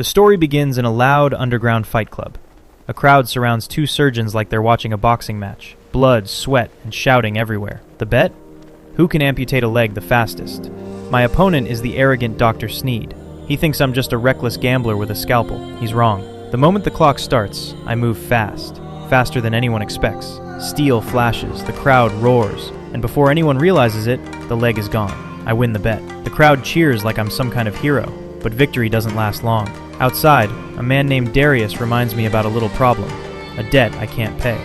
The story begins in a loud underground fight club. A crowd surrounds two surgeons like they're watching a boxing match. Blood, sweat, and shouting everywhere. The bet? Who can amputate a leg the fastest? My opponent is the arrogant Dr. Sneed. He thinks I'm just a reckless gambler with a scalpel. He's wrong. The moment the clock starts, I move fast. Faster than anyone expects. Steel flashes, the crowd roars, and before anyone realizes it, the leg is gone. I win the bet. The crowd cheers like I'm some kind of hero, but victory doesn't last long. Outside, a man named Darius reminds me about a little problem, a debt I can't pay.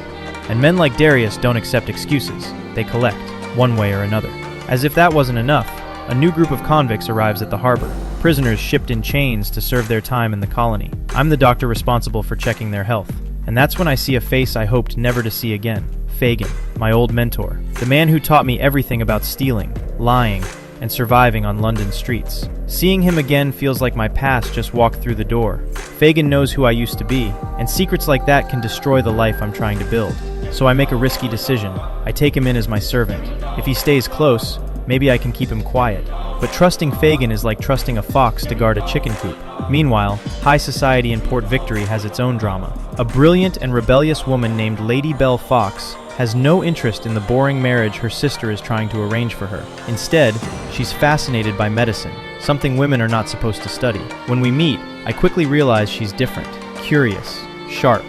And men like Darius don't accept excuses. They collect, one way or another. As if that wasn't enough, a new group of convicts arrives at the harbor, prisoners shipped in chains to serve their time in the colony. I'm the doctor responsible for checking their health. And that's when I see a face I hoped never to see again. Fagin, my old mentor. The man who taught me everything about stealing, lying, and surviving on London streets. Seeing him again feels like my past just walked through the door. Fagin knows who I used to be, and secrets like that can destroy the life I'm trying to build. So I make a risky decision. I take him in as my servant. If he stays close, maybe I can keep him quiet. But trusting Fagin is like trusting a fox to guard a chicken coop. Meanwhile, high society in Port Victory has its own drama. A brilliant and rebellious woman named Lady Belle Fox has no interest in the boring marriage her sister is trying to arrange for her. Instead, she's fascinated by medicine, something women are not supposed to study. When we meet, I quickly realize she's different, curious, sharp,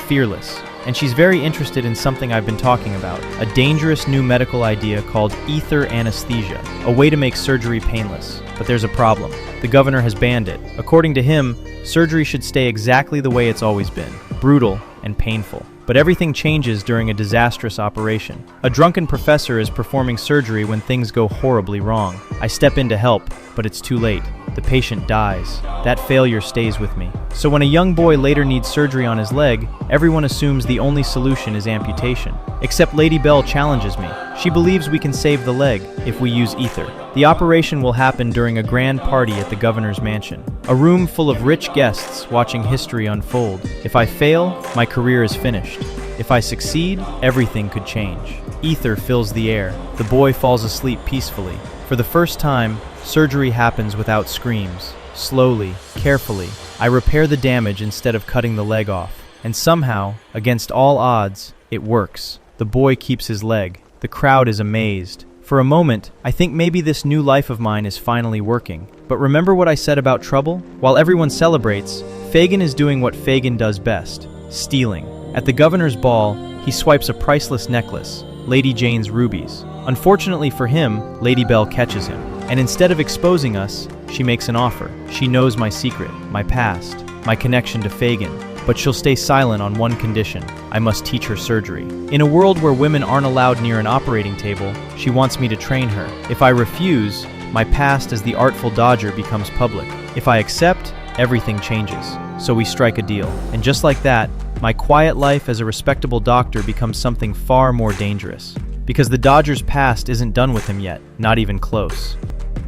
fearless, and she's very interested in something I've been talking about, a dangerous new medical idea called ether anesthesia, a way to make surgery painless. But there's a problem. The governor has banned it. According to him, surgery should stay exactly the way it's always been, brutal and painful. But everything changes during a disastrous operation. A drunken professor is performing surgery when things go horribly wrong. I step in to help, but it's too late. The patient dies. That failure stays with me. So when a young boy later needs surgery on his leg, everyone assumes the only solution is amputation. Except Lady Belle challenges me. She believes we can save the leg if we use ether. The operation will happen during a grand party at the governor's mansion. A room full of rich guests watching history unfold. If I fail, my career is finished. If I succeed, everything could change. Ether fills the air. The boy falls asleep peacefully. For the first time, surgery happens without screams. Slowly, carefully, I repair the damage instead of cutting the leg off. And somehow, against all odds, it works. The boy keeps his leg. The crowd is amazed. For a moment, I think maybe this new life of mine is finally working. But remember what I said about trouble? While everyone celebrates, Fagin is doing what Fagin does best, stealing. At the governor's ball, he swipes a priceless necklace, Lady Jane's rubies. Unfortunately for him, Lady Belle catches him. And instead of exposing us, she makes an offer. She knows my secret, my past, my connection to Fagin. But she'll stay silent on one condition. I must teach her surgery. In a world where women aren't allowed near an operating table, she wants me to train her. If I refuse, my past as the Artful Dodger becomes public. If I accept, everything changes. So we strike a deal. And just like that, my quiet life as a respectable doctor becomes something far more dangerous. Because the Dodger's past isn't done with him yet, not even close.